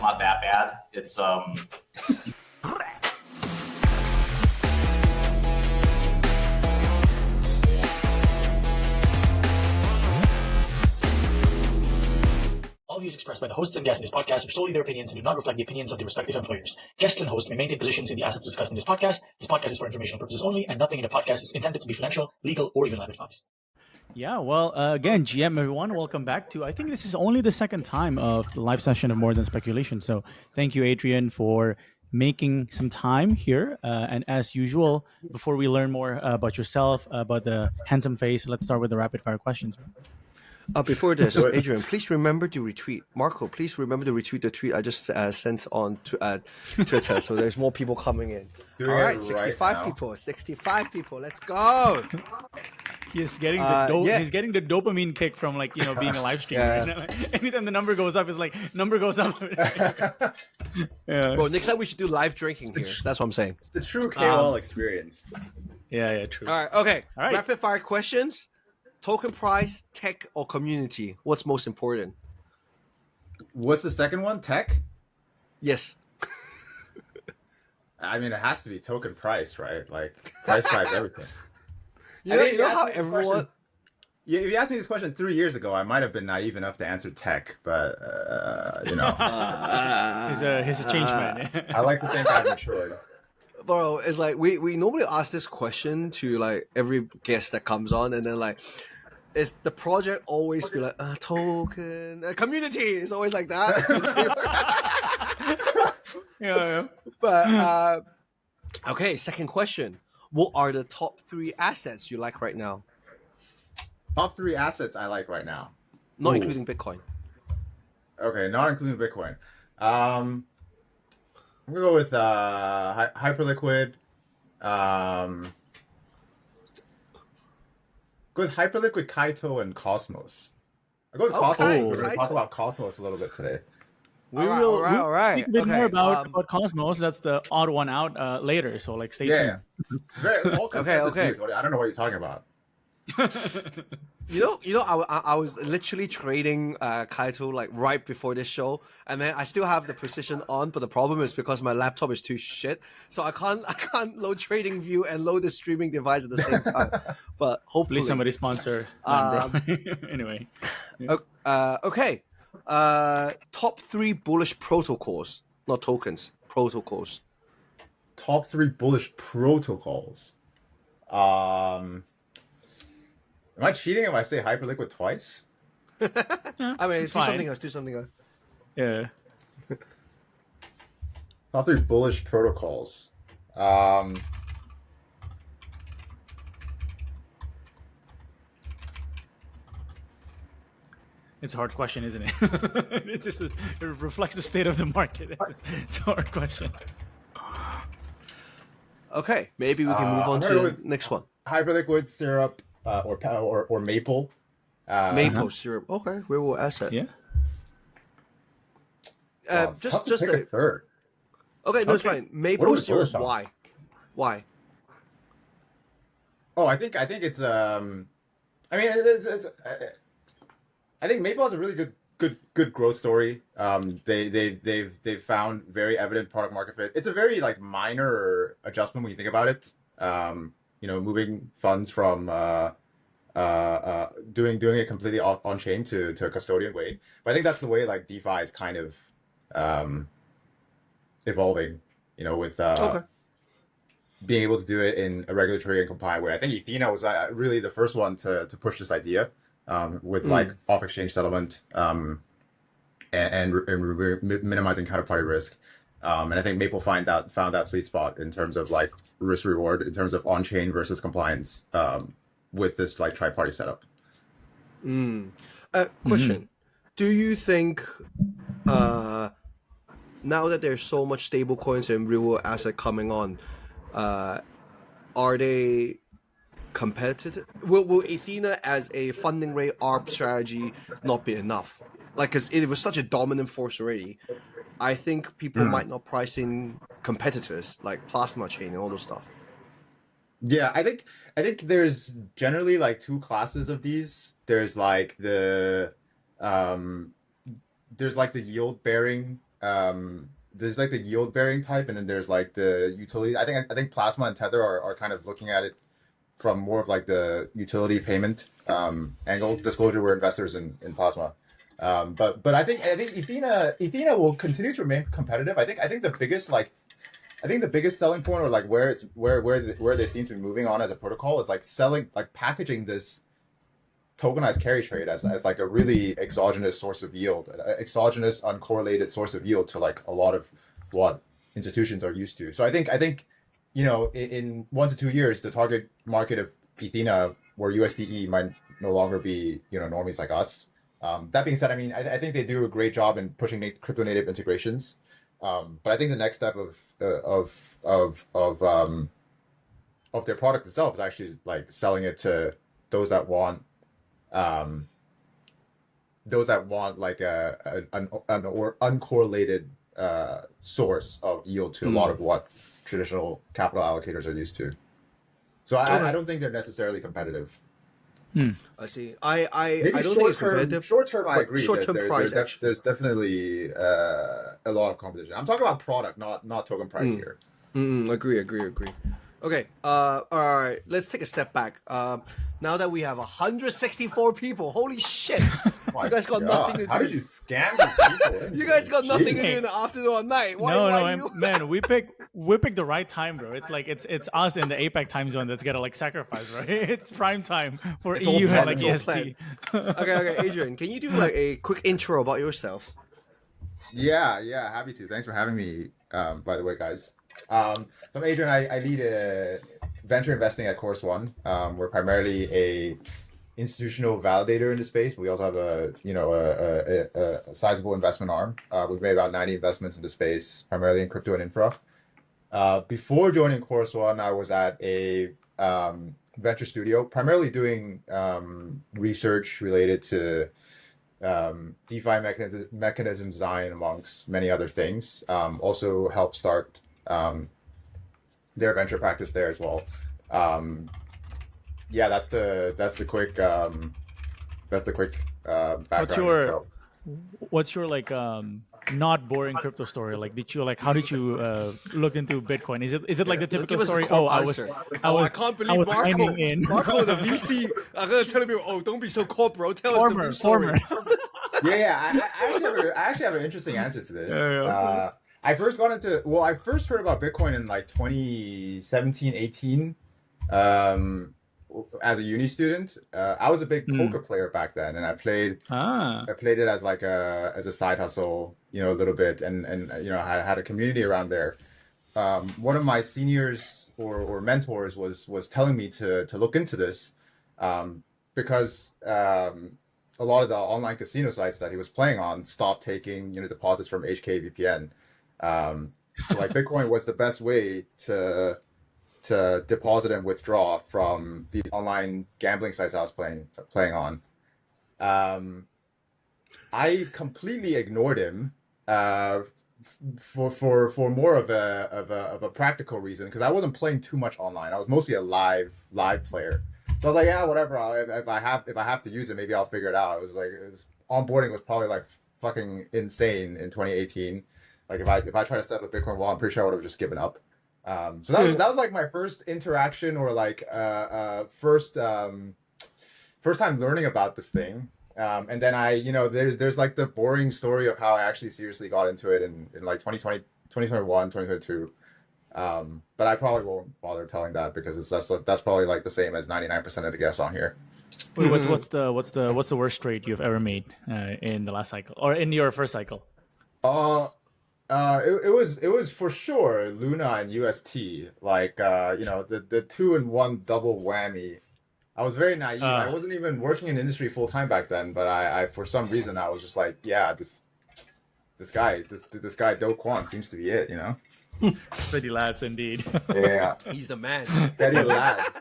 not that bad. It's All views expressed by the hosts and guests in this podcast are solely their opinions and do not reflect the opinions of their respective employers. Guests and hosts may maintain positions in the assets discussed in this podcast. This podcast is for informational purposes only, and nothing in the podcast is intended to be financial, legal, or even life advice. Yeah, well, again, GM, everyone, welcome back to, I think this is only the second time of the live session of More Than Speculation. So thank you, Adrian, for making some time here. And as usual, before we learn more about yourself, about the handsome face, let's start with the rapid fire questions. Before this, Adrian, please remember to retweet. Marco, please remember to retweet the tweet I just sent on to Twitter, so there's more people coming in. All right, 65 people, 65 people. Let's go. He's getting he's getting the dopamine kick from being a live streamer. Yeah. Anytime the number goes up, it's like number goes up. Yeah. Bro, next time we should do live drinking here. That's what I'm saying. It's the true KOL experience. Yeah, true. All right, okay. All right. Rapid fire questions. Token price, tech, or community? What's most important? What's the second one? Tech? Yes. I mean, it has to be token price, right? Like, price drives everything. You know how everyone... Yeah, if you asked me this question 3 years ago, I might have been naive enough to answer tech, but, He's a change man. I like to think I've matured. Bro, it's like we normally ask this question to like every guest that comes on, and then like it's the project always be like token community. It's always like that. Yeah. But okay, second question. What are the top 3 assets you like right now? Top 3 assets I like right now. Not including Bitcoin. Okay, not including Bitcoin. I'm gonna go with Hyperliquid. Go with Hyperliquid, Kaito, and Cosmos. I go with Cosmos. We're gonna talk about Cosmos a little bit today. All right. Speak a bit more about Cosmos. That's the odd one out later. So stay tuned. Yeah. Okay. I don't know what you're talking about. I was literally trading Kaito right before this show, and then I still have the position on, but the problem is because my laptop is too shit, so I can't load Trading View and load the streaming device at the same time. But hopefully somebody sponsor. Anyway. Okay. Top 3 bullish protocols, not tokens. Protocols. Top 3 bullish protocols. Am I cheating if I say Hyperliquid twice? I mean, do something else. Yeah. Top 3 bullish protocols. It's a hard question, isn't it? It reflects the state of the market. It's a hard question. Okay, maybe we can move on to the next one. Hyperliquid, Syrup, or Maple. Maple syrup. Okay, we will asset. Yeah. Just a third. Okay, no, it's fine. Maple syrup. Why? Oh, I think it's I mean, it's I think Maple has a really good growth story. They've found very evident product market fit. It's a very minor adjustment when you think about it. Moving funds from doing it completely on chain to a custodian way. But I think that's the way DeFi is kind of evolving. With being able to do it in a regulatory and compliant way. I think Ethena was really the first one to push this idea with off exchange settlement and minimizing counterparty risk. And I think Maple found that sweet spot in terms of risk reward, in terms of on chain versus compliance with this tri-party setup. Question: do you think now that there's so much stable coins and real asset coming on, are they competitive? Will Athena as a funding rate ARB strategy not be enough? Because it was such a dominant force already. I think people might not price in competitors like Plasma Chain and all those stuff. Yeah, I think there's generally 2 classes of these. There's the yield bearing there's like the yield bearing type, and then there's like the utility. I think Plasma and Tether are kind of looking at it from more of like the utility payment angle. Disclosure, we're investors in Plasma. But I think Ethena will continue to remain competitive. I think the biggest selling point, or like where they seem to be moving on as a protocol, is like packaging this tokenized carry trade as like a really exogenous source of yield, exogenous uncorrelated source of yield to like a lot of what institutions are used to. So I think in 1 to 2 years, the target market of Ethena or USDE might no longer be normies like us. That being said, I mean, I think they do a great job in pushing crypto native integrations. But I think the next step of their product itself is actually like selling it to those that want like an uncorrelated source of yield to a lot of what traditional capital allocators are used to. So I don't think they're necessarily competitive. I see. I Maybe don't think it's competitive. Short term, I agree. Short-term price, actually. There's definitely a lot of competition. I'm talking about product, not token price here. Agree. Okay. All right. Let's take a step back. Now that we have 164 people, holy shit! You guys got nothing to do. How did you scam these people? You guys got nothing to do in the afternoon or night. Man, we pick the right time, bro. It's like it's us in the APAC time zone that's gonna like sacrifice, right? It's prime time for EU and like EST. Okay, Adrian, can you do like a quick intro about yourself? Yeah, happy to. Thanks for having me. By the way, guys. So I'm Adrian. I lead venture investing at Course One. We're primarily a institutional validator in the space. We also have a sizable investment arm. We've made about 90 investments in the space, primarily in crypto and infra. Before joining Course One, I was at a venture studio, primarily doing research related to DeFi mechanism design, amongst many other things. Also helped start their venture practice there as well. Yeah, that's the quick background. What's your like not boring crypto story? Like, how did you look into Bitcoin? Is it like the typical story? I can't believe Marco, the VC. I'm gonna tell people, don't be so corporate. Tell us the real story. Yeah. I actually have an interesting answer to this. I first heard about Bitcoin in like 2017, 18. As a uni student, I was a big poker player back then, and I played it as like as a side hustle, a little bit, and I had a community around there. One of my seniors or mentors was telling me to look into this, because a lot of the online casino sites that he was playing on stopped taking deposits from HK VPN. So like Bitcoin was the best way to deposit and withdraw from these online gambling sites I was playing on. I completely ignored him for more of a practical reason, because I wasn't playing too much online. I was mostly a live player. So I was like, yeah, whatever. If I have to use it, maybe I'll figure it out. Onboarding was probably like fucking insane in 2018. Like if I try to set up a Bitcoin wallet, I'm pretty sure I would have just given up. So that was like my first interaction, or like first time learning about this thing. And then there's like the boring story of how I actually seriously got into it in like 2020, 2021, 2022. But I probably won't bother telling that, because that's probably like the same as 99% of the guests on here. Wait, what's the worst trade you've ever made in the last cycle, or in your first cycle? It was for sure Luna and UST, like the 2-in-1 double whammy. I was very naive. I wasn't even working in the industry full time back then, but I for some reason I was just like, yeah, this guy Do Kwon seems to be it, Steady lads, indeed. Yeah, he's the man. Steady lads.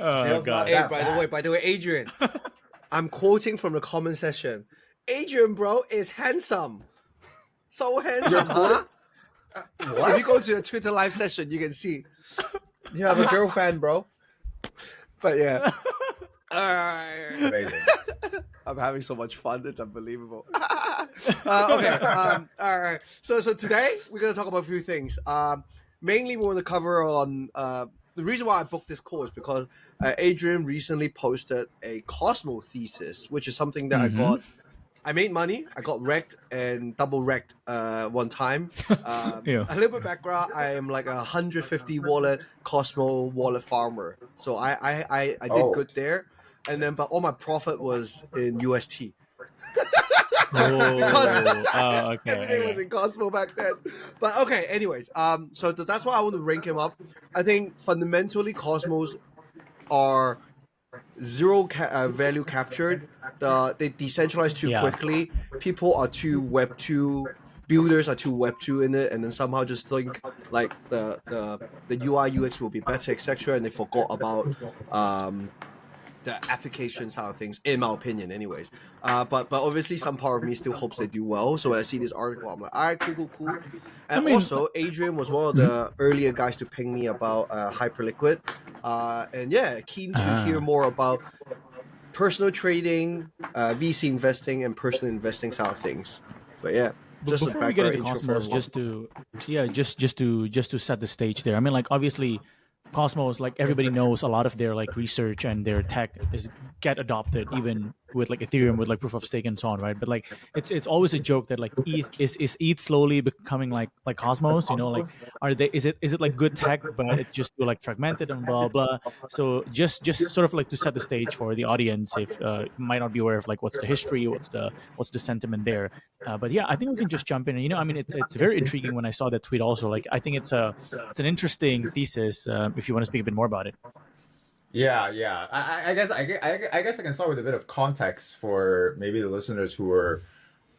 Oh god. Hey, by the way, Adrian, I'm quoting from the comment section. Adrian, bro, is handsome. So handsome, huh? What? If you go to the Twitter live session, you can see you have a girlfriend, bro. But yeah, amazing. I'm having so much fun. It's unbelievable. Okay. All right. So today we're gonna talk about a few things. Mainly we want to cover on the reason why I booked this call is because Adrian recently posted a Cosmo thesis, which is something that Mhm. I made money. I got wrecked and double wrecked one time. Yeah. A little bit background. I am like a 150 wallet Cosmo wallet farmer. So I did Oh. good there. And then but all my profit was in UST. Because Oh, everything was okay. in Cosmo back then. But okay, anyways, so that's why I want to rank him up. I think fundamentally Cosmos are zero value captured. They decentralize too Yeah. quickly. People are too Web two. Builders are too Web two in it, and then somehow just think like the UI UX will be better, etc. And they forgot about the application side of things, in my opinion, anyways. But obviously, some part of me still hopes they do well. So when I see this article, I'm like, all right, cool. I And mean, also, Adrian was one of the earlier guys to ping me about Hyperliquid. And yeah, keen to hear more about personal trading, VC investing, and personal investing side of things. But yeah, but just a before we get background into intro for Cosmos, everyone. just to set the stage there. I mean, like obviously, Cosmos, like everybody knows, a lot of their like research and their tech is get adopted even with like Ethereum with like proof of stake and so on, right? But like it's always a joke that like ETH slowly becoming like Cosmos, you know, like are they is it like good tech but it's just too like fragmented and blah blah. So just sort of like to set the stage for the audience if might not be aware of like what's the history, what's the sentiment there. But yeah, I think we can just jump in. And, you know, I mean, it's very intriguing when I saw that tweet. Also, like, I think it's an interesting thesis. If you want to speak a bit more about it. Yeah. I guess I can start with a bit of context for maybe the listeners who were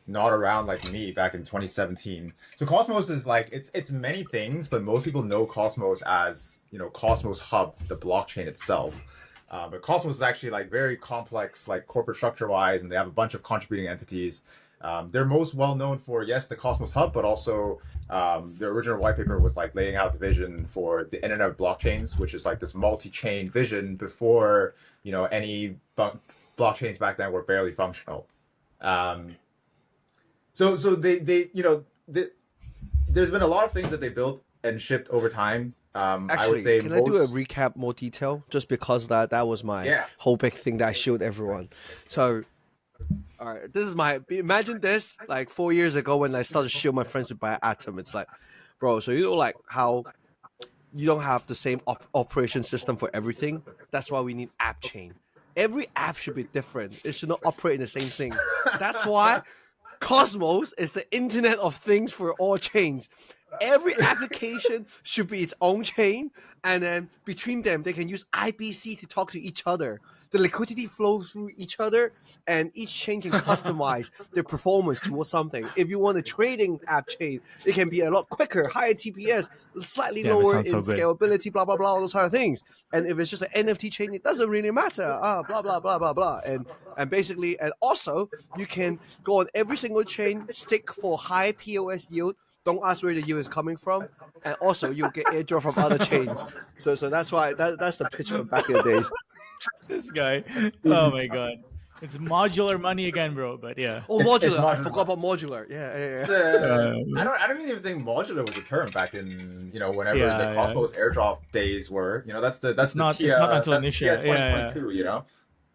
not around like me back in 2017. So Cosmos is like it's many things, but most people know Cosmos as, you know, Cosmos Hub, the blockchain itself. But Cosmos is actually like very complex, like corporate structure wise, and they have a bunch of contributing entities. They're most well known for, yes, the Cosmos Hub, but also their original white paper was like laying out the vision for the Internet of Blockchains, which is like this multi-chain vision before, you know, any blockchains back then were barely functional. So they you know, there's been a lot of things that they built and shipped over time. I would Actually, say can I do a recap more detail? Just because that was my whole big thing that I showed everyone. So, all right, this is imagine this like 4 years ago when I started to show my friends to buy Atom. It's like, bro, so you know like how you don't have the same operation system for everything. That's why we need app chain. Every app should be different. It should not operate in the same thing. That's why Cosmos is the Internet of Things for all chains. Every application should be its own chain, and then between them, they can use IBC to talk to each other. The liquidity flows through each other, and each chain can customize their performance towards something. If you want a trading app chain, it can be a lot quicker, higher TPS, slightly Damn, it lower sounds in so good. scalability, blah blah blah, all those kind of things. And if it's just an NFT chain, it doesn't really matter. Blah blah blah blah blah. And basically, and also you can go on every single chain, stick for high POS yield. Don't ask where the yield is coming from, and also you'll get airdrop from other chains. So that's why that's the pitch from back in the days. This guy, oh my god, it's modular money again, bro. But yeah, Oh, it's modular! I modular. forgot about modular. Yeah. I don't even think modular was a term back in, you know, whenever Yeah, the Cosmos airdrop days were. You know, that's the not TIA, it's not until that's Anisha. TIA 2022. You know,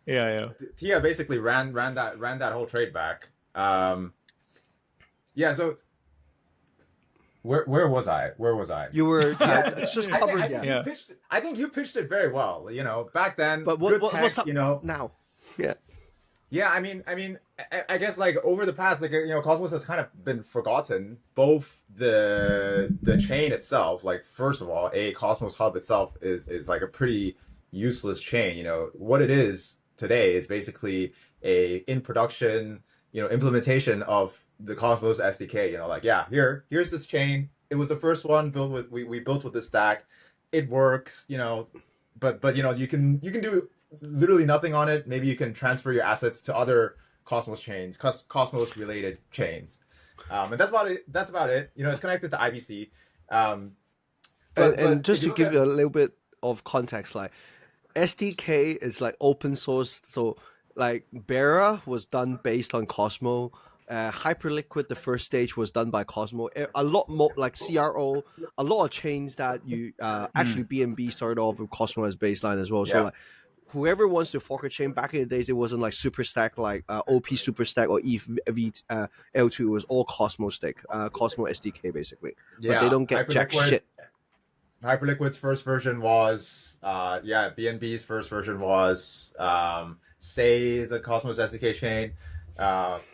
Yeah. TIA basically ran that whole trade back. Yeah. So where was I? You were it's just covered. I think you pitched it very well. You know, back then. But what's up you know now? Yeah. Yeah, I mean, I guess like over the past, like, you know, Cosmos has kind of been forgotten. Both the chain itself, like first of all, Cosmos Hub itself is like a pretty useless chain. You know, what it is today is basically a in production, you know, implementation of the Cosmos SDK. You know, like here's this chain. It was the first one built with we built with this stack. It works, you know, but you know you can do literally nothing on it. Maybe you can transfer your assets to other Cosmos chains, Cosmos related chains, and that's about it. You know, it's connected to IBC. And just to give you a little bit of context, like SDK is like open source, so like Bera was done based on Cosmo. Hyperliquid, the first stage was done by Cosmo. A lot more like CRO, a lot of chains that you actually BNB started off with Cosmo as baseline as well. So Yeah. like whoever wants to fork a chain back in the days, it wasn't like Superstack, like OP Superstack or ETH L2. It was all Cosmo stick, Cosmo SDK basically. But they don't get jack shit. Hyperliquid's first version was BNB's first version was Say is a Cosmos SDK chain.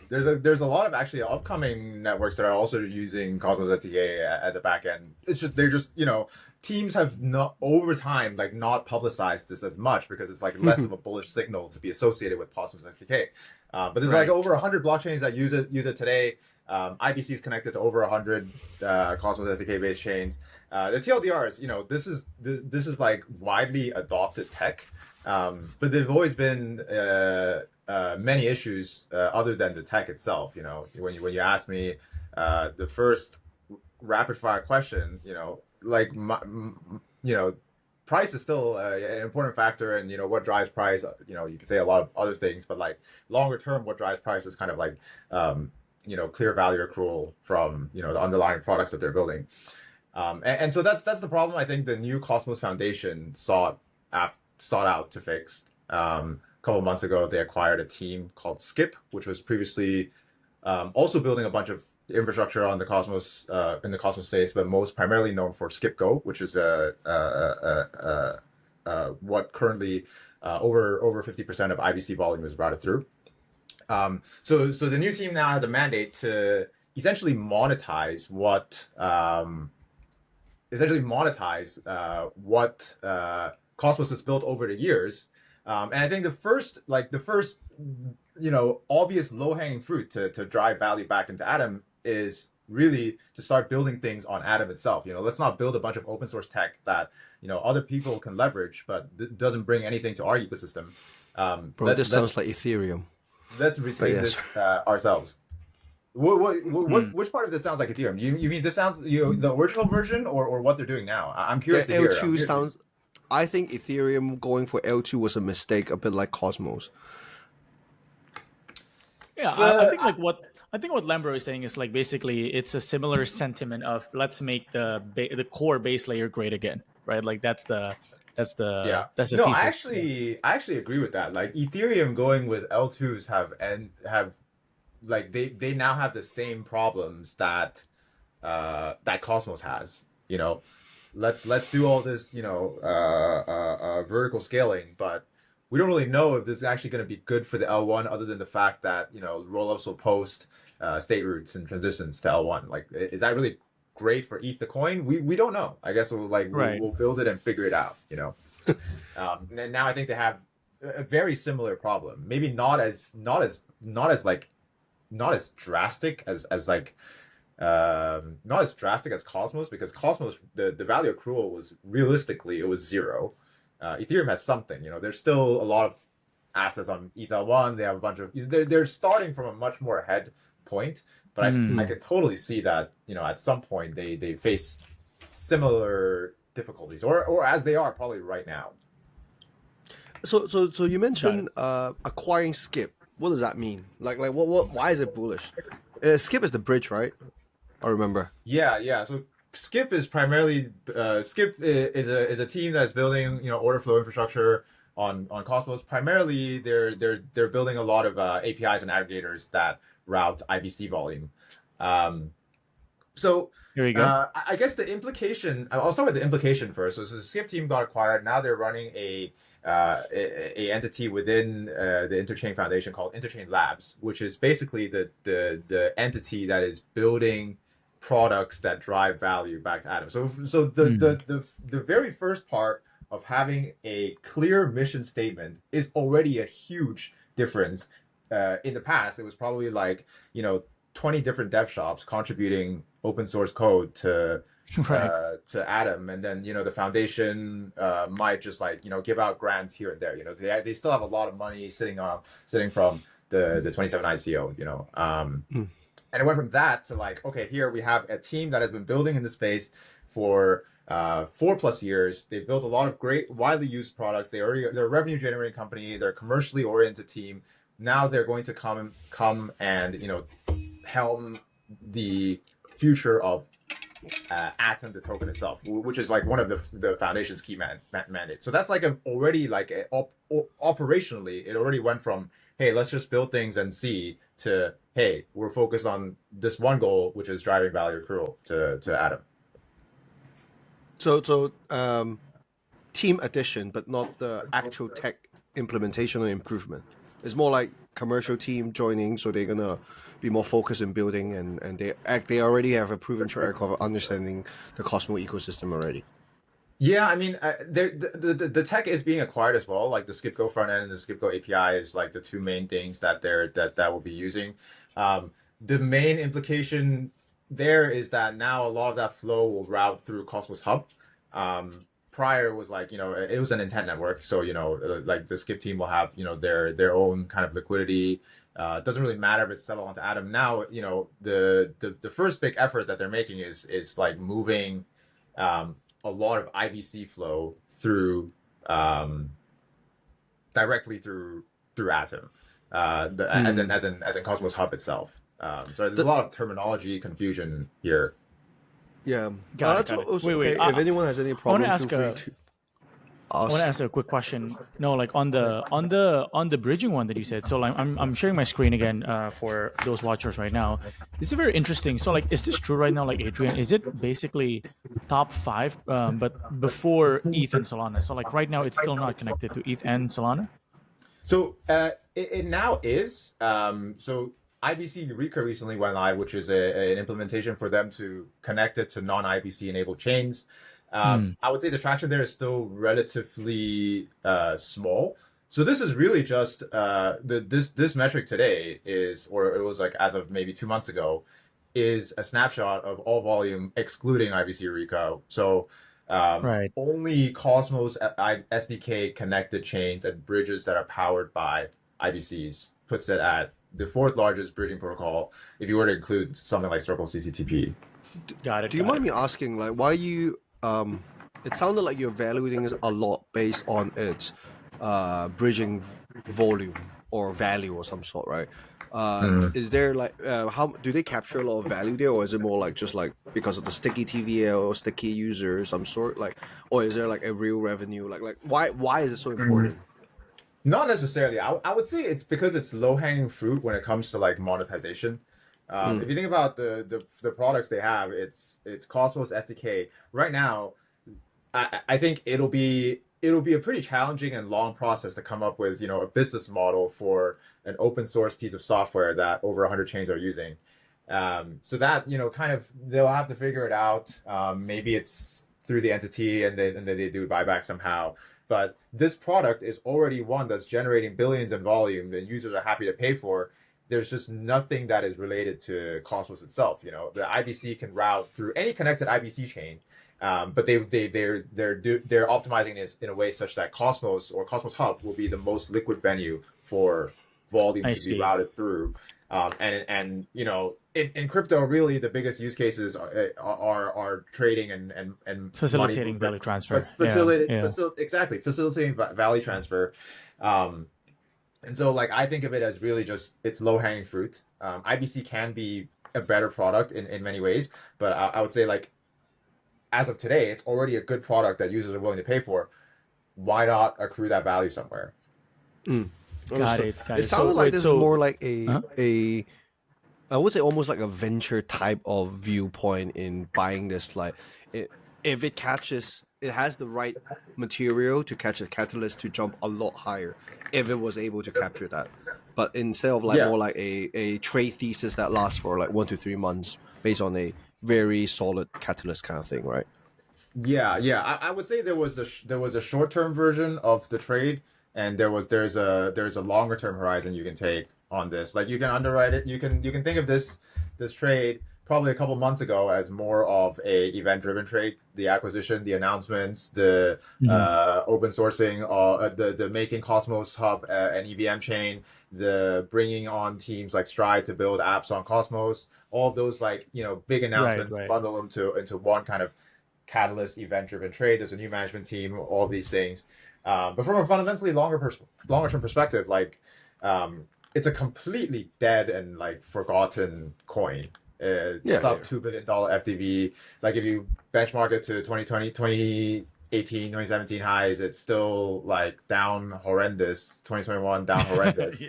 There's a lot of actually upcoming networks that are also using Cosmos SDK as a backend. It's just teams have not over time like not publicized this as much because it's like less of a bullish signal to be associated with Cosmos SDK. But there's like over 100 blockchains that use it today. IBC is connected to over 100 Cosmos SDK based chains. The TLDRs, this is like widely adopted tech, but there've always been many issues other than the tech itself. When you ask me the first rapid fire question, price is still an important factor, and what drives price. You can say a lot of other things, but like longer term, what drives price is kind of like clear value accrual from the underlying products that they're building. And so that's the problem I think the new Cosmos Foundation sought out to fix. A couple of months ago, they acquired a team called Skip, which was previously also building a bunch of infrastructure on the Cosmos in the Cosmos space, but most primarily known for SkipGo, which is what currently over 50% of IBC volume is routed through. So the new team now has a mandate to essentially monetize what Cosmos has built over the years. And I think the first obvious low-hanging fruit to drive value back into Atom is really to start building things on Atom itself. Let's not build a bunch of open source tech that other people can leverage, but doesn't bring anything to our ecosystem. This sounds like Ethereum. Let's retain this ourselves. Which part of this sounds like Ethereum? You mean this sounds the original version or what they're doing now? I'm curious to hear. L2 sounds. I think Ethereum going for L2 was a mistake, a bit like Cosmos. Yeah, I think what Lambro is saying is like basically it's a similar sentiment of let's make the core base layer great again, right? Like that's the thesis. I actually agree with that. Like Ethereum going with L2s have like they now have the same problems that Cosmos has. Let's do all this vertical scaling, but we don't really know if this is actually going to be good for the L1, other than the fact that rollups will post state roots and transitions to L1. Like, is that really great for ETH the coin? We don't know. I guess we'll build it and figure it out. And now I think they have a very similar problem. Maybe not as drastic as not as drastic as Cosmos, because Cosmos the value accrual was realistically it was 0. Ethereum has something. There's still a lot of assets on ETH1. They have a bunch of they're starting from a much more ahead point, but I could totally see that at some point they face similar difficulties, or as they are probably right now. So you mentioned acquiring Skip. What does that mean? Like what? Why is it bullish? Skip is the bridge, right? I remember. Yeah. So Skip is primarily Skip is a team that's building order flow infrastructure on Cosmos. Primarily, they're building a lot of APIs and aggregators that route IBC volume. So here we go. I guess the implication. I'll start with the implication first. So the Skip team got acquired. Now they're running a entity within the Interchain Foundation called Interchain Labs, which is basically the entity that is building products that drive value back to Atom. So the very first part of having a clear mission statement is already a huge difference. In the past, it was probably 20 different dev shops contributing open source code to Atom, and then the foundation might just give out grants here and there. They still have a lot of money sitting from the 27 ICO. And it went from that to okay, here we have a team that has been building in the space for 4+ years. They've built a lot of great, widely used products. They're a revenue generating company. They're a commercially oriented team. Now they're going to come and helm the future of Atom, the token itself, which is like one of the foundation's key mandates. So that's like operationally, it already went from, hey, let's just build things and see, to, hey, we're focused on this one goal, which is driving value accrual to Atom. So team addition, but not the actual tech implementation or improvement. It's more like commercial team joining, so they're gonna be more focused in building, and they already have a proven track record of understanding the Cosmos ecosystem already. Yeah, I mean, the tech is being acquired as well. Like the Skipgo front end and the Skipgo API is like the two main things that that will be using. The main implication there is that now a lot of that flow will route through Cosmos Hub. Prior was like, it was an intent network, so like the Skip team will have their own kind of liquidity. It doesn't really matter if it's settled onto Atom. Now the first big effort that they're making is like moving a lot of IBC flow through directly through Atom, as in Cosmos Hub itself. So there's a lot of terminology confusion here. Yeah. Got it. Wait. If anyone has any problems, ask feel free to I want to ask a quick question. No, like on the bridging one that you said. So like I'm sharing my screen again for those watchers right now. This is very interesting. So like, is this true right now? Like Adrian, is it basically top 5, but before ETH and Solana? So like right now, it's still not connected to ETH and Solana. So it now is. So IBC Eureka recently went live, which is an implementation for them to connect it to non-IBC enabled chains. I would say the traction there is still relatively small. So this is really just this metric today is, or it was like as of maybe 2 months ago, is a snapshot of all volume excluding IBC Eureka. So only Cosmos SDK connected chains and bridges that are powered by IBCs puts it at the 4th largest bridging protocol if you were to include something like Circle CCTP. Got it. Do you mind me asking, like, why you? It sounded like you're evaluating it a lot based on its bridging volume or value or some sort, right? Is there like how do they capture a lot of value there, or is it more like just like because of the sticky TVL or sticky user some sort, like, or is there like a real revenue? Like why is it so important? Not necessarily. I would say it's because it's low hanging fruit when it comes to like monetization. If you think about the products they have, it's Cosmos SDK. Right now, I think it'll be a pretty challenging and long process to come up with a business model for an open source piece of software that over 100 chains are using. So that kind of they'll have to figure it out. Maybe it's through the entity and then they do buyback somehow. But this product is already one that's generating billions in volume that users are happy to pay for. There's just nothing that is related to Cosmos itself. The IBC can route through any connected IBC chain, but they're optimizing this in a way such that Cosmos or Cosmos Hub will be the most liquid venue for volume to be routed through. And in crypto, really the biggest use cases are trading and facilitating value transfer. Exactly, facilitating value transfer. And so like I think of it as really just it's low hanging fruit. IBC can be a better product in many ways, but I would say like as of today, it's already a good product that users are willing to pay for. Why not accrue that value somewhere? Got it. It sounded like this is more like a I would say almost like a venture type of viewpoint in buying this. Like, if it catches, it has the right material to catch a catalyst to jump a lot higher if it was able to capture that. But instead of like more like a trade thesis that lasts for like 1 to 3 months based on a very solid catalyst kind of thing, right? Yeah. I would say there was a short term version of the trade, and there's a longer term horizon you can take on this. Like you can underwrite it. You can think of this trade probably a couple months ago as more of a event driven trade. The acquisition, the announcements, the open sourcing, the making Cosmos Hub an EVM chain, the bringing on teams like Stride to build apps on Cosmos. All of those big announcements, bundle them into one kind of catalyst event driven trade. There's a new management team, all of these things. But from a fundamentally longer term perspective, like it's a completely dead and like forgotten coin. Sub $2 billion FDV. Like if you benchmark it to 2020, 2018, 2017 highs, it's still like down horrendous. 2021 down horrendous.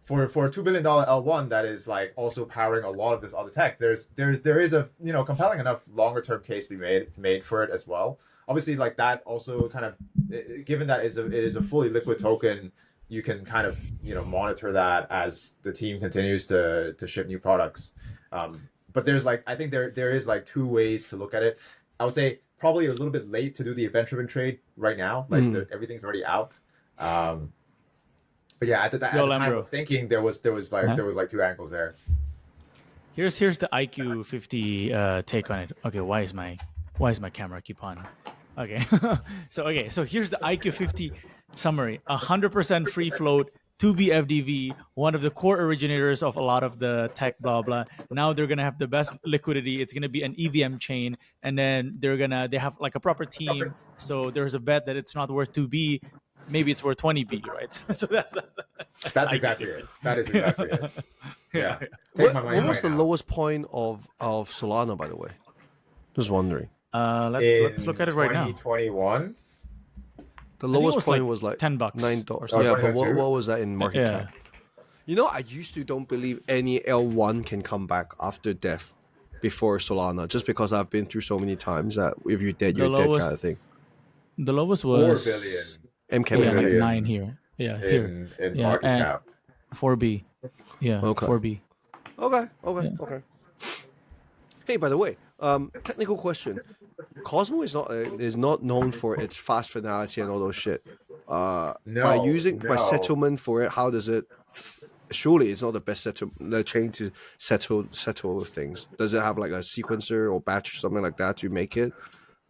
For a $2 billion L1 that is like also powering a lot of this other tech, there is a compelling enough longer term case to be made for it as well. Obviously, like that also kind of, given that it is a fully liquid token, you can kind of monitor that as the team continues to ship new products. But there's like, I think there is like two ways to look at it. I would say probably a little bit late to do the event-driven trade right now. Like everything's already out. But yeah, at the time of thinking, there was like two angles there. Here's the IQ 50 take on it. Okay, why is my camera keep on? Okay, so here's the IQ 50 summary: 100% free float, 2B FDV, one of the core originators of a lot of the tech, blah blah. Now they're gonna have the best liquidity. It's gonna be an EVM chain, and then they have like a proper team. So there's a bet that it's not worth 2B. Maybe it's worth 20B, right? So that's exactly it. That is exactly it. Yeah. What was the lowest point of Solana, by the way? Just wondering. Let's look at it right now. 2021. The lowest point was like $10. $9. Yeah, but what was that in market cap? I used to don't believe any L1 can come back after death before Solana, just because I've been through so many times that if you're dead, you're dead kind of thing. The lowest was 4 billion. MK 9 here. Yeah, in market cap. 4B. Yeah, okay. 4B. Okay. Hey, by the way, technical question. Cosmo is not known for its fast finality and all those shit. By settlement for it, how does it? Surely it's not the best chain to settle things. Does it have like a sequencer or batch or something like that to make it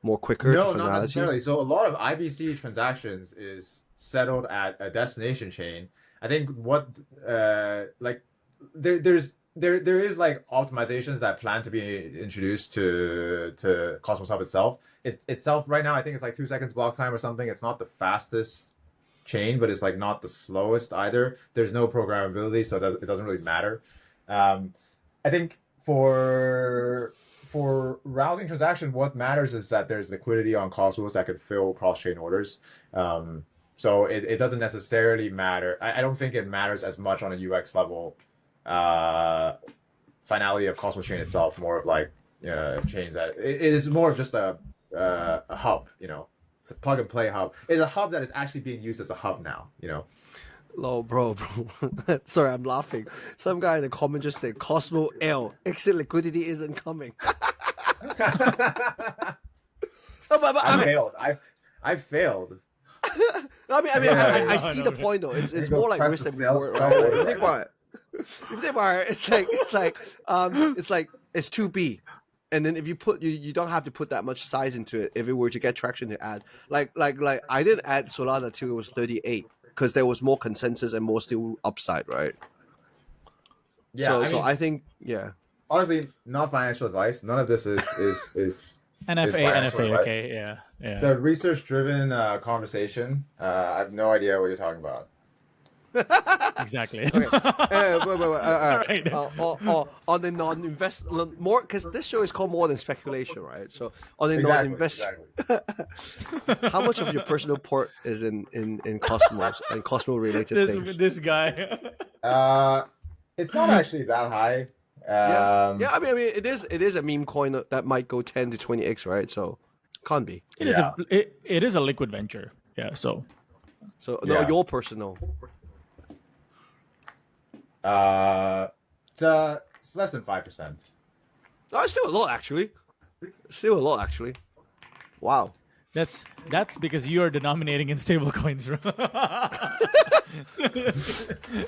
more quicker? No, not necessarily. So a lot of IBC transactions is settled at a destination chain. I think what there is like optimizations that plan to be introduced to Cosmos Hub itself. Itself right now, I think it's like 2 seconds block time or something. It's not the fastest chain, but it's like not the slowest either. There's no programmability, so it doesn't really matter. I think for routing transaction, what matters is that there's liquidity on Cosmos that could fill cross-chain orders. So it doesn't necessarily matter. I don't think it matters as much on a UX level. Finality of Cosmos chain itself, more of like chains that it is more of just a hub. It's a plug and play hub. It's a hub that is actually being used as a hub now. Oh, bro. Sorry, I'm laughing. Some guy in the comment just said, Cosmo L, exit liquidity isn't coming. I failed. I see the point though. It's more like risk and reward, right? If you think about it, it's like it's 2B. And then if you put you don't have to put that much size into it if it were to get traction to add. Like I didn't add Solana till it was 38 because there was more consensus and more still upside, right? Yeah. So I think honestly, not financial advice. None of this is NFA, advice. okay, yeah. It's a research-driven conversation. I have no idea what you're talking about. Exactly. Okay. Right. On the non-invest more because this show is called More Than Speculation, right? So on the non-invest, how much of your personal port is in Cosmos and Cosmo related things? This guy. It's not actually that high. I mean, it is a meme coin that might go 10 to 20x, right? So can't be. It is a liquid venture. Yeah. So no, your personal. It's less than 5%. No, it's still a lot actually. Wow. That's because you are denominating in stable coins, bro.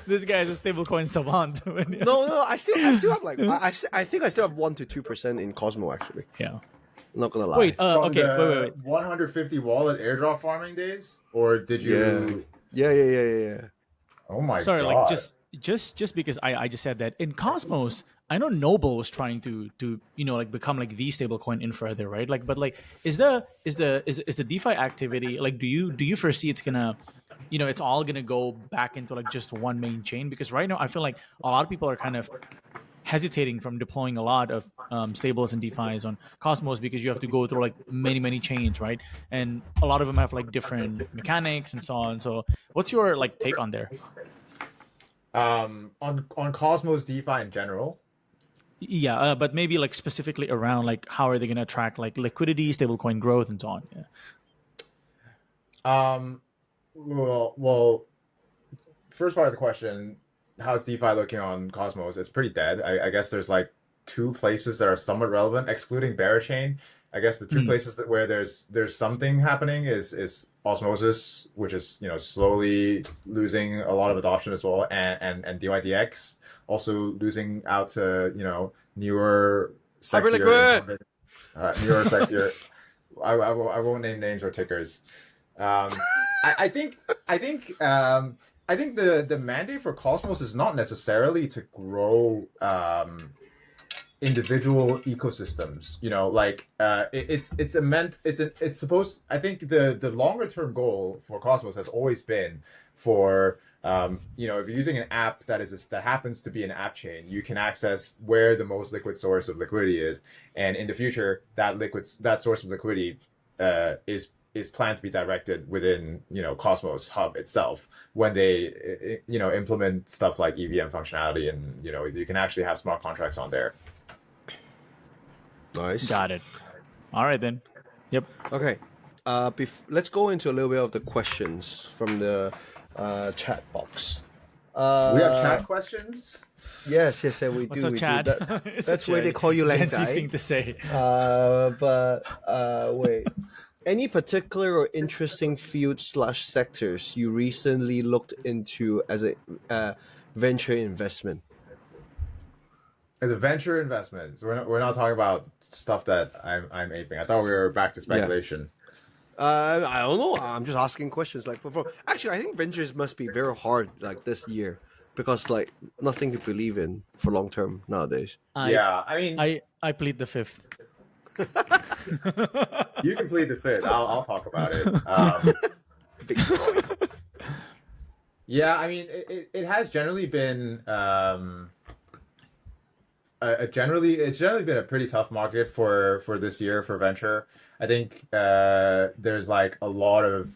This guy is a stable coin savant. No, I still have like I think I still have 1 to 2% in Cosmo actually. Yeah. I'm not gonna lie. Wait, okay, wait. 150 wallet airdrop farming days, or did you? Yeah. Oh my god. Sorry, like just because I just said that in Cosmos, I know Noble was trying to like become like the stablecoin in further, right? Like, but like, is the DeFi activity, like, do you foresee it's gonna, it's all gonna go back into like just one main chain? Because right now I feel like a lot of people are kind of hesitating from deploying a lot of stables and DeFi's on Cosmos, because you have to go through like many chains, right? And a lot of them have like different mechanics and so on. So what's your like take on there? On Cosmos DeFi in general. Yeah, but maybe like specifically around like how are they going to attract like liquidity, stablecoin growth, and so on. Yeah. Well, first part of the question, how's DeFi looking on Cosmos? It's pretty dead. I guess there's like two places that are somewhat relevant, excluding Barachain. I guess the two places where there's something happening is Osmosis, which is slowly losing a lot of adoption as well, and DYDX also losing out to newer, Hyperliquid! newer, sexier. I won't name names or tickers. I think the mandate for Cosmos is not necessarily to grow individual ecosystems. It's supposed. I think the longer term goal for Cosmos has always been for if you're using an app that happens to be an app chain, you can access where the most liquid source of liquidity is, and in the future that source of liquidity is planned to be directed within Cosmos Hub itself when they implement stuff like EVM functionality, and you can actually have smart contracts on there. Nice. Got it. All right then. Yep. Okay. Let's go into a little bit of the questions from the chat box. We have chat questions. Yes, we What's do. up, Chad? That's why they call you Lang fancy thing to say. Wait. Any particular or interesting field/sectors you recently looked into as a venture investment? As a venture investment, so we're not talking about stuff that I'm aping. I thought we were back to speculation. Yeah. I don't know. I'm just asking questions. Like, actually, I think ventures must be very hard like this year because like nothing to believe in for long term nowadays. I plead the fifth. You can plead the fifth. I'll talk about it. Yeah, I mean, it has generally been it's generally been a pretty tough market for this year for venture. I think there's like a lot of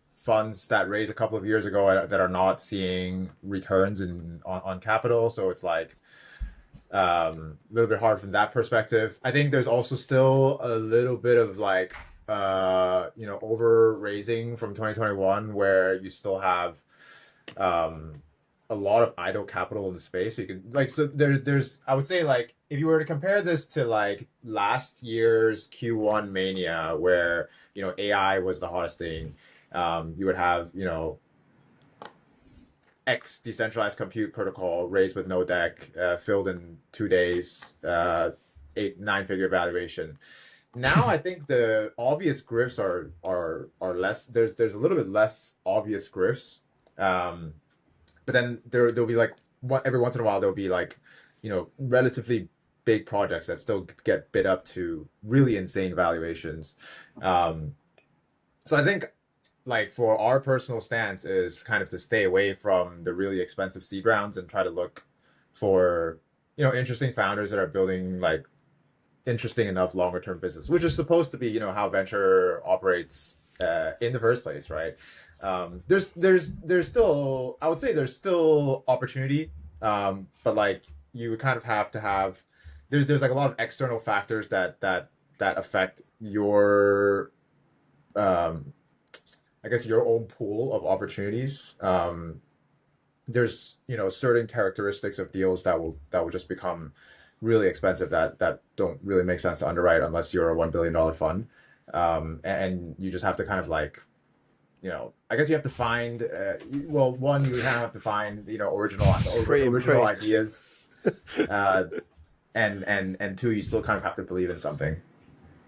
funds that raised a couple of years ago that are not seeing returns on capital, so it's like a little bit hard from that perspective. I think there's also still a little bit of like over raising from 2021 where you still have a lot of idle capital in the space. So you can there's I would say like if you were to compare this to like last year's Q1 mania where AI was the hottest thing, you would have X decentralized compute protocol raised with no deck, filled in 2 days, 8-9 figure valuation. Now I think the obvious grifts are less. There's a little bit less obvious grifts. But then there'll be like every once in a while there'll be like relatively big projects that still get bid up to really insane valuations. So I think like for our personal stance is kind of to stay away from the really expensive seed rounds and try to look for interesting founders that are building like interesting enough longer term business, which is supposed to be how venture operates in the first place, right? There's still, I would say there's still opportunity, but like you would kind of have to have there's like a lot of external factors that affect your I guess your own pool of opportunities. There's certain characteristics of deals that will just become really expensive that don't really make sense to underwrite unless you're a $1 billion fund, and you just have to kind of like I guess you have to find one, you kind of have to find original ideas, and two, you still kind of have to believe in something.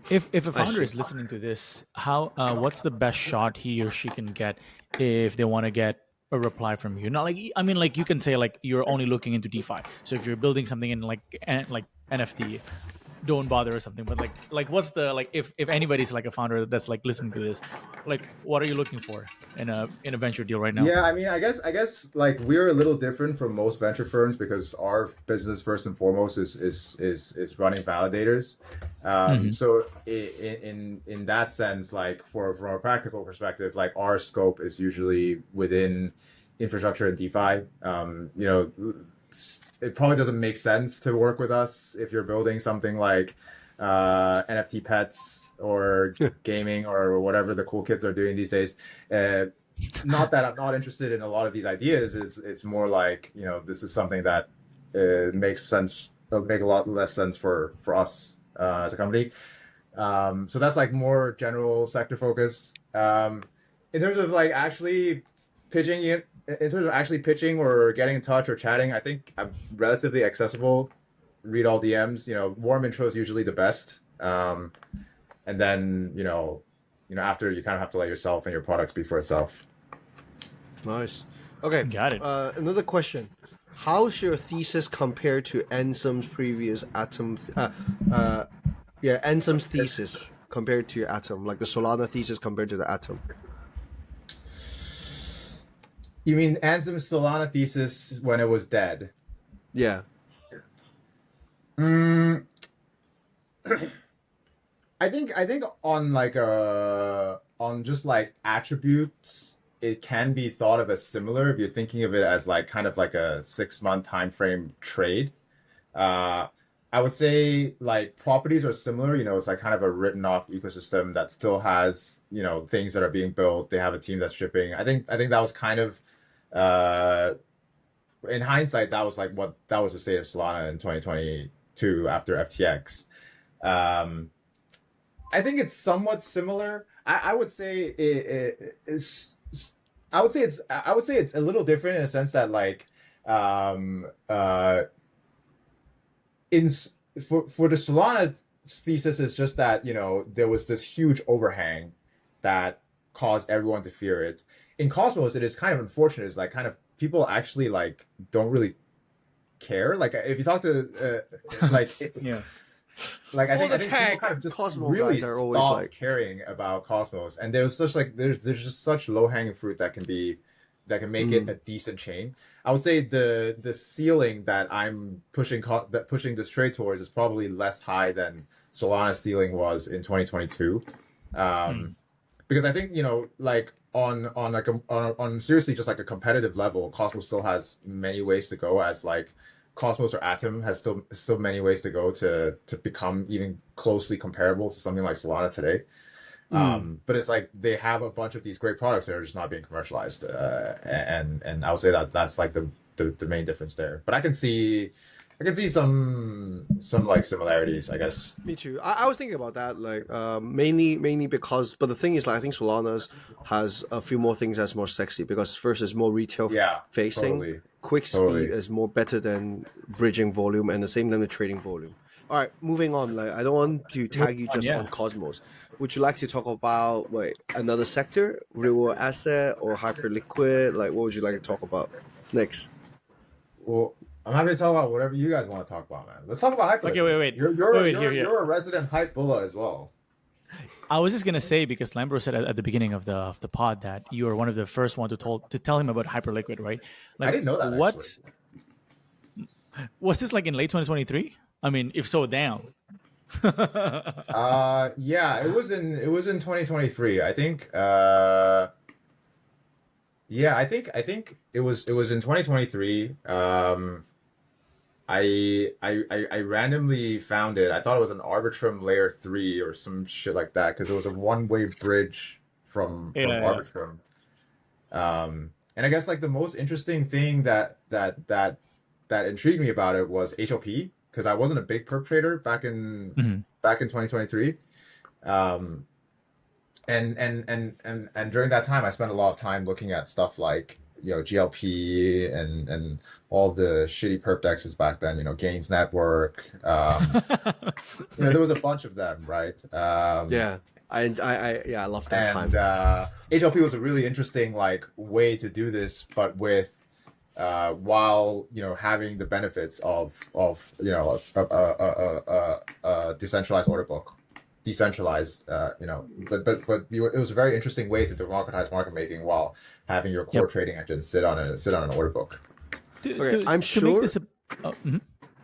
If a founder is listening to this, how what's the best shot he or she can get if they want to get a reply from you. Not like, I mean, like you can say like you're only looking into DeFi. So if you're building something in like NFT, don't bother or something. But like what's the like if anybody's like a founder that's like listening to this, like what are you looking for in a venture deal right now? Yeah, I mean, I guess like we're a little different from most venture firms because our business first and foremost is running validators. So in that sense, like from a practical perspective, like our scope is usually within infrastructure and DeFi. It probably doesn't make sense to work with us if you're building something like NFT pets or gaming or whatever the cool kids are doing these days. Not that I'm not interested in a lot of these ideas. It's more like, this is something that makes sense. It'll make a lot less sense for us as a company. So that's like more general sector focus. In terms of like actually pitching it, in terms of actually pitching or getting in touch or chatting, I think I'm relatively accessible. Read all DMs. Warm intro is usually the best. And then after, you kind of have to let yourself and your product speak for itself. Nice. Okay. Got it. Another question: how's your thesis compare to Ansom's previous Atom? Ansom's thesis compared to Atom, like the Solana thesis compared to the Atom. You mean Ansom's Solana thesis when it was dead? Yeah. I think on like on just like attributes, it can be thought of as similar if you're thinking of it as like kind of like a 6-month time frame trade. I would say like properties are similar. It's like kind of a written off ecosystem that still has things that are being built. They have a team that's shipping. I think that was kind of in hindsight, that was the state of Solana in 2022 after FTX. I think it's somewhat similar. I would say it's a little different in a sense that like for the Solana thesis is just that there was this huge overhang that caused everyone to fear it. In Cosmos, it is kind of unfortunate. It's like kind of people actually like don't really care. Like if you talk to Yeah. Like I think the people tag, kind of just Cosmo really guys are always stopped like caring about Cosmos, and there's just such low hanging fruit that can make it a decent chain. I would say the ceiling that I'm pushing this trade towards is probably less high than Solana's ceiling was in 2022, because I think like on seriously just like a competitive level, Cosmos still has many ways to go. As like Cosmos or Atom has still many ways to go to become even closely comparable to something like Solana today. But it's like they have a bunch of these great products that are just not being commercialized, and I would say that that's like the main difference there. But I can see some like similarities, I guess. Me too. I was thinking about that, like mainly because, but the thing is, like I think Solana's has a few more things that's more sexy because first is more retail facing, Totally. quick speed is more better than bridging volume, and the same than the trading volume. All right, moving on. Like I don't want to tag you just on Cosmos. Would you like to talk about another sector, real world asset or Hyperliquid? Like what would you like to talk about next? Well, I'm happy to talk about whatever you guys want to talk about, man. Let's talk about Hyperliquid. Okay, wait. You're a resident hype bulla as well. I was just gonna say, because Lambro said at the beginning of the pod that you are one of the first one to tell him about Hyperliquid, right? Like, I didn't know that. Was this like in late 2023? I mean, if so, damn. Yeah, it was in 2023. I think I think it was in 2023. I randomly found it. I thought it was an Arbitrum layer 3 or some shit like that because it was a one-way bridge from Arbitrum. And I guess like the most interesting thing that intrigued me about it was HOP, because I wasn't a big perp trader back in 2023. And during that time I spent a lot of time looking at stuff like GLP and all the shitty perp dexes back then, Gains Network. There was a bunch of them, right? I love that And time. HLP was a really interesting like way to do this, but with while having the benefits of a decentralized order book, decentralized but it was a very interesting way to democratize market making while having your core trading engine sit on an order book. Okay, To make this a,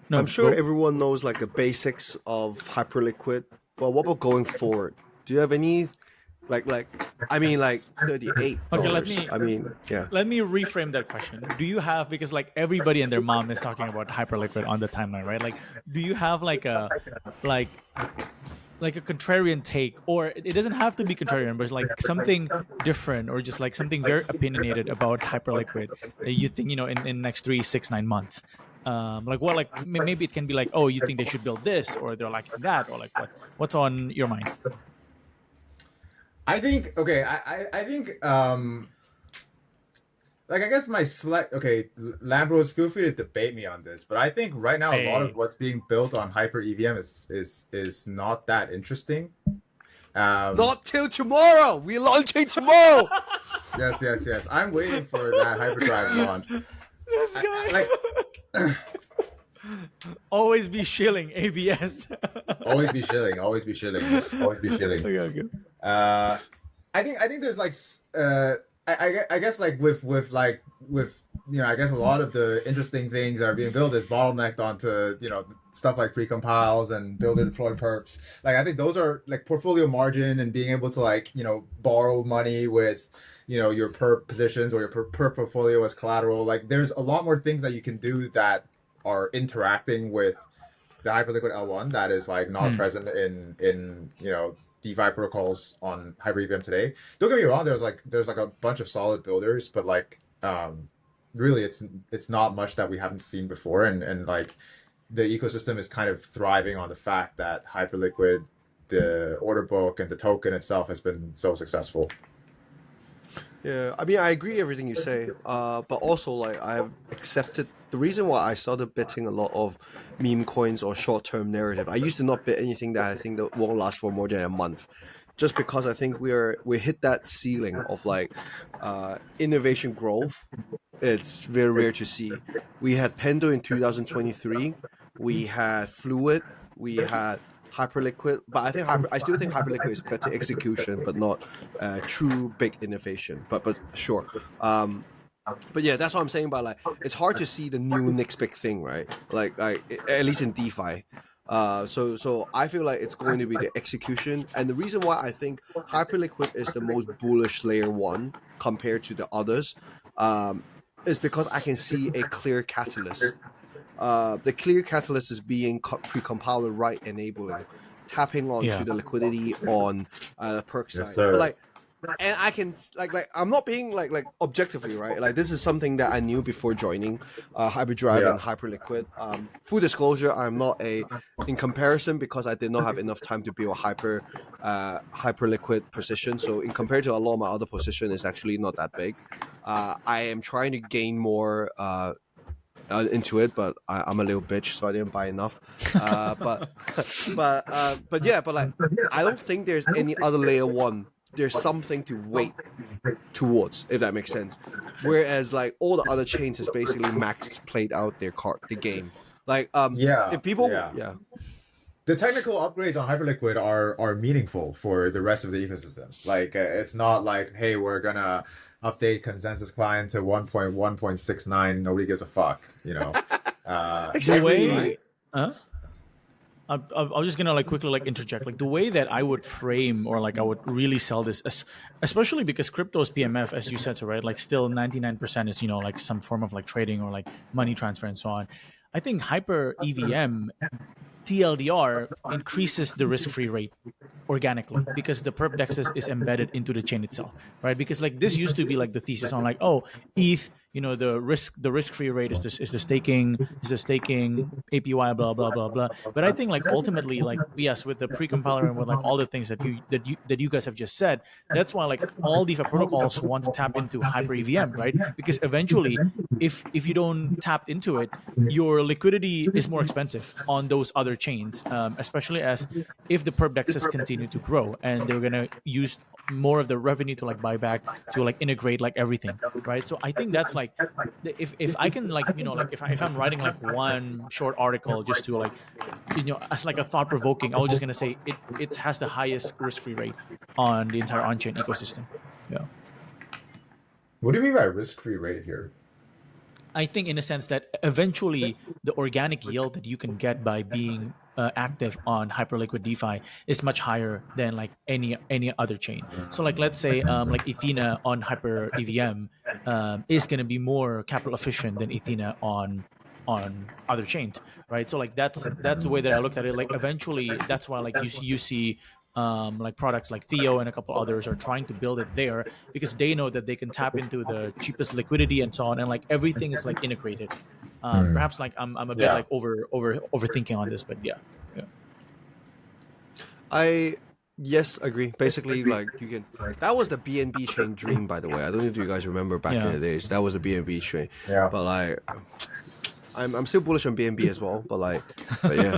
no, I'm sure go. everyone knows like the basics of Hyperliquid, but what about going forward? Do you have any like I mean like $38? Okay, let me I mean, yeah. let me reframe that question. Do you have, because like everybody and their mom is talking about Hyperliquid on the timeline, right? Like, do you have like like a contrarian take, or it doesn't have to be contrarian, but it's like something different, or just like something very opinionated about Hyperliquid that you think, in next 3, 6, 9 months, like what, like maybe it can be like, oh, you think they should build this, or they're lacking that, or like what's on your mind? I think okay. I think like I guess my select okay, Lambros, feel free to debate me on this, but I think right now a lot of Hey. what's being built on Hyper EVM is not that interesting. Not till tomorrow. We're launching tomorrow. Yes. I'm waiting for that Hyperdrive launch. This guy. Like Always be shilling ABS. always be shilling. Okay. I think there's like I guess like with I guess a lot of the interesting things that are being built is bottlenecked onto stuff like precompiles and builder deploy perps. Like I think those are like portfolio margin and being able to like borrow money with your perp positions or your perp portfolio as collateral. Like there's a lot more things that you can do that are interacting with the Hyperliquid L1 that is like not present in DeFi protocols on Hyper EVM today. Don't get me wrong, there's like a bunch of solid builders, but like really it's not much that we haven't seen before, and like the ecosystem is kind of thriving on the fact that Hyperliquid, the order book and the token itself has been so successful. Yeah, I mean, I agree everything you say, but also like I've accepted the reason why I started betting a lot of meme coins or short-term narrative. I used to not bet anything that I think that won't last for more than a month, just because I think we hit that ceiling of like innovation growth. It's very rare to see. We had Pendo in 2023. We had Fluid. We had Hyperliquid, but I still think Hyperliquid is better execution, but not true big innovation. But sure. But yeah, that's what I'm saying about like it's hard to see the new next big thing, right? Like at least in DeFi. So I feel like it's going to be the execution, and the reason why I think Hyperliquid is the most bullish layer one compared to the others, is because I can see a clear catalyst. The clear catalyst is being pre-compiled right enabling, tapping onto the liquidity on the perk side. Yes, sir. But like, and I can like I'm not being like objectively right. Like this is something that I knew before joining Hyperdrive and Hyperliquid. Full disclosure, I'm not in comparison because I did not have enough time to build a Hyperliquid position. So in compared to a lot of my other position, it's actually not that big. I am trying to gain more. Into it, but I'm a little bitch, so I didn't buy enough. But like I don't think there's any other layer one. There's something to wait towards, if that makes sense. Whereas like all the other chains has basically maxed played out the game. Like if people the technical upgrades on Hyperliquid are meaningful for the rest of the ecosystem. Like it's not like, hey, we're gonna update consensus client to 1.1.69. Nobody gives a fuck, exactly. Right? I was just gonna like quickly like interject, like the way that I would frame or like I would really sell this, especially because crypto's PMF, as you said, so right, like still 99% is like some form of like trading or like money transfer and so on. I think Hyper EVM TLDR increases the risk-free rate organically because the perp dexes is embedded into the chain itself, right? Because like this used to be like the thesis on like, oh, ETH, the risk-free rate is the staking APY, blah blah blah blah. But I think like ultimately, like yes, with the pre-compiler and with like all the things that you guys have just said, that's why like all DeFi protocols want to tap into hyper EVM, right? Because eventually, if you don't tap into it, your liquidity is more expensive on those other chains, especially as if the perp dexes continue to grow and they're gonna use more of the revenue to like buy back to like integrate like everything, right? So I think that's like if I can like like if I'm writing like one short article just to like as like a thought provoking, I was just gonna say it has the highest risk free rate on the entire on chain ecosystem. Yeah. What do you mean by risk-free rate here? I think in a sense that eventually the organic yield that you can get by being active on Hyperliquid DeFi is much higher than like any other chain. So like let's say like Ethena on Hyper EVM is going to be more capital efficient than Ethena on other chains, right? So like that's the way that I looked at it. Like eventually that's why like you see like products like Theo and a couple others are trying to build it there because they know that they can tap into the cheapest liquidity and so on, and like everything is like integrated. Perhaps like I'm a bit like overthinking on this, but yeah. I agree. Basically, like you can. That was the BNB chain dream, by the way. I don't know if you guys remember back in the days. That was the BNB chain. Yeah. But like, I'm still bullish on BNB as well. But yeah.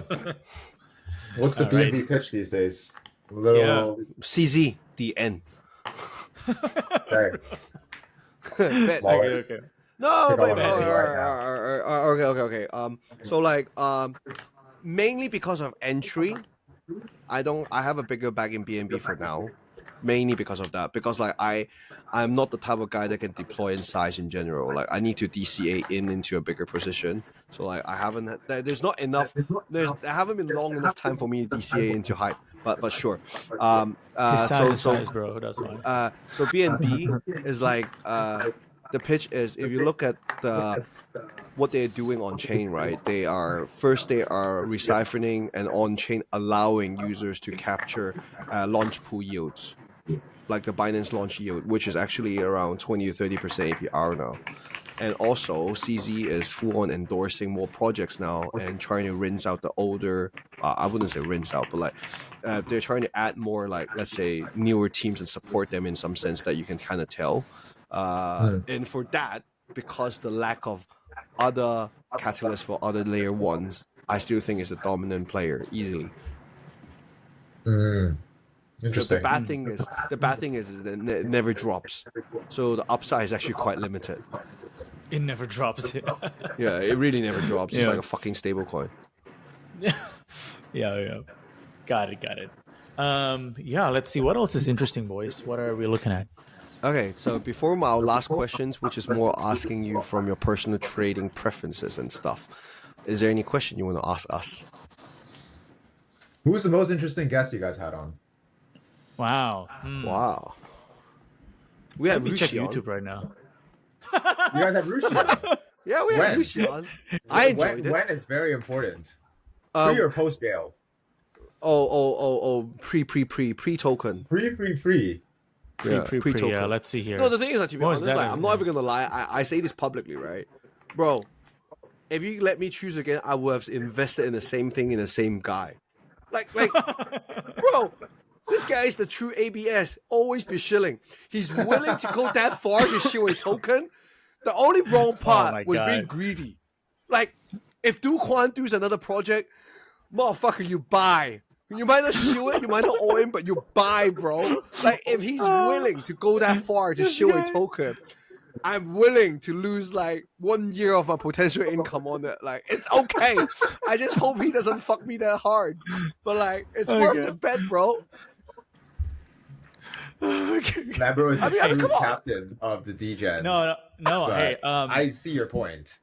What's the Alright. BNB pitch these days? Little CZ the end. okay. Bet. Wallet. Okay. No, Pick but all of it right okay. So like, mainly because of entry, I have a bigger bag in BNB for now, mainly because of that. Because like I'm not the type of guy that can deploy in size in general. Like I need to DCA into a bigger position. So like I haven't. There's not enough. There haven't been long enough time for me to DCA into hype. But sure. His size, bro. That's why. So BNB is like the pitch is if you look at what they're doing on chain, right? They are resiphoning and on chain allowing users to capture launch pool yields, like the Binance launch yield, which is actually around 20 to 30% APR now. And also, CZ is full on endorsing more projects now and trying to rinse out the older. I wouldn't say rinse out, but like they're trying to add more, like let's say, newer teams and support them in some sense that you can kind of tell. And for that, because the lack of other catalysts for other layer ones, I still think is the dominant player easily. Interesting. The bad thing is that it never drops, so the upside is actually quite limited. It never drops. Yeah, it really never drops. It's Yeah. like a fucking stable coin. Yeah. Got it. Yeah, let's see what else is interesting, boys. What are we looking at? Okay, so before our last questions, which is more asking you from your personal trading preferences and stuff, is there any question you want to ask us? Who's the most interesting guest you guys had on? Wow. Wow. We had Let me check Rushi on. YouTube right now. You guys had Rushi on. Yeah, we had When? Rushi on. I enjoyed it. When is very important. Pre or post bail? Pre-token. Pre. Pre-token. Yeah, let's see here. No, the thing is that, to be What was honest, that like, I'm not even gonna lie. I say this publicly, right, bro? If you let me choose again, I would have invested in the same thing in the same guy. Like, bro, this guy is the true ABS. Always be shilling. He's willing to go that far to shill a token. The only wrong part was being greedy. Like, if Do Kwon does another project, motherfucker, you buy. You might not shill it, you might not own him, but you buy, bro. Like, if he's willing to go that far to shill a token, I'm willing to lose like 1 year of my potential income on it. Like, it's okay. I just hope he doesn't fuck me that hard. But like, it's worth the bet, bro. That bro is the true come on. captain of the DGens. No. But Hey, I see your point.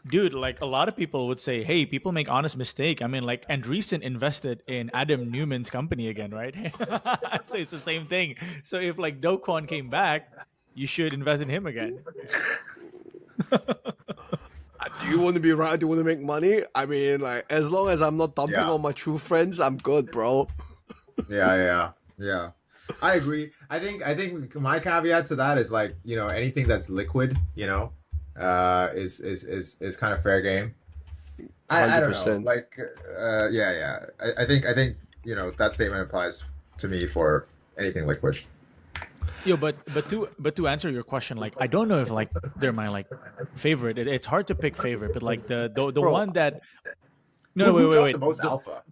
dude, like a lot of people would say, hey, people make honest mistake. I mean, like Andreessen invested in Adam Newman's company again, right? So it's the same thing. So if like Do Kwon came back, you should invest in him again. Do you want to be around? Do you want to make money? I mean, like, as long as I'm not dumping on my true friends, I'm good, bro. Yeah. I agree. I think my caveat to that is like, anything that's liquid, is kind of fair game. I don't know. 100%. Like, yeah. I think that statement applies to me for anything liquid. Yo, but to answer your question, like I don't know if like they're my like favorite. It's hard to pick favorite, but like the Bro, one that Who dropped wait. the most The- alpha?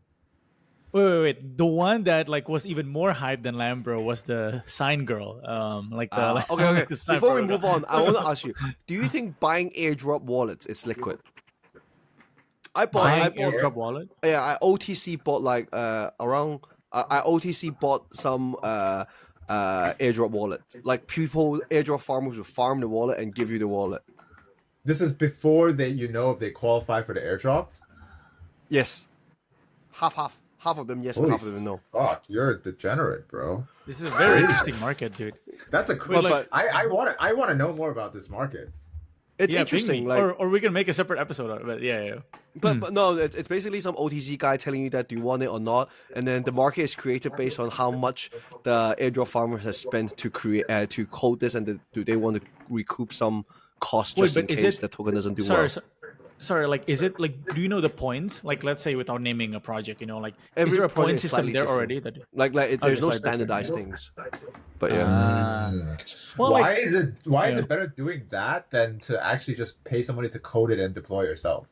Wait. The one that like was even more hyped than Lambro was the sign girl. Okay. like the sign Before we girl. move on, I want to ask you: do you think buying airdrop wallets is liquid? I Buying bought airdrop wallet. yeah, I OTC bought like around I OTC bought some airdrop wallet. Like people airdrop farmers will farm the wallet and give you the wallet. This is before if they qualify for the airdrop. Yes. Half of them yes and Holy half of them no. Fuck, you're a degenerate, bro. This is a very interesting market, dude. That's a Wait, like- I want to know more about this market. It's Yeah, interesting. ping me. Like or we can make a separate episode out of it. Yeah. but no, it's basically some OTC guy telling you that do you want it or not, and then the market is created based on how much the airdrop farmers has spent to create to code this, and do they want to recoup some cost Wait, just in but is case it- the token doesn't do Sorry, well. sorry. Like, is it like? Do you know the points? Like, let's say without naming a project, like, Every is there a project point is system slightly there different. already? That Like there's Okay, no slightly standardized different. things. But yeah, Well, Why like- is it better doing that than to actually just pay somebody to code it and deploy yourself?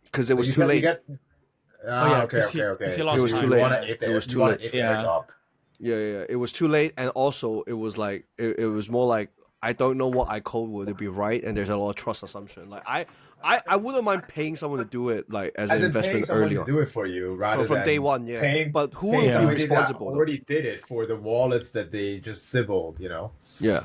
because it was You too get- you late. get- yeah, okay, 'cause he- okay. 'cause he lost It was time. too late. You want to ape the It was too you wanna late. ape the Yeah. airdrop. Yeah. It was too late, and also it was like it was more like I don't know what I code would it be right, and there's a lot of trust assumption. Like I wouldn't mind paying someone to do it like as an As in paying investment someone early to on do it for you rather from than day one. Yeah, paying, but who paying will be somebody that responsible? though? already did it for the wallets that they just civilled. Yeah.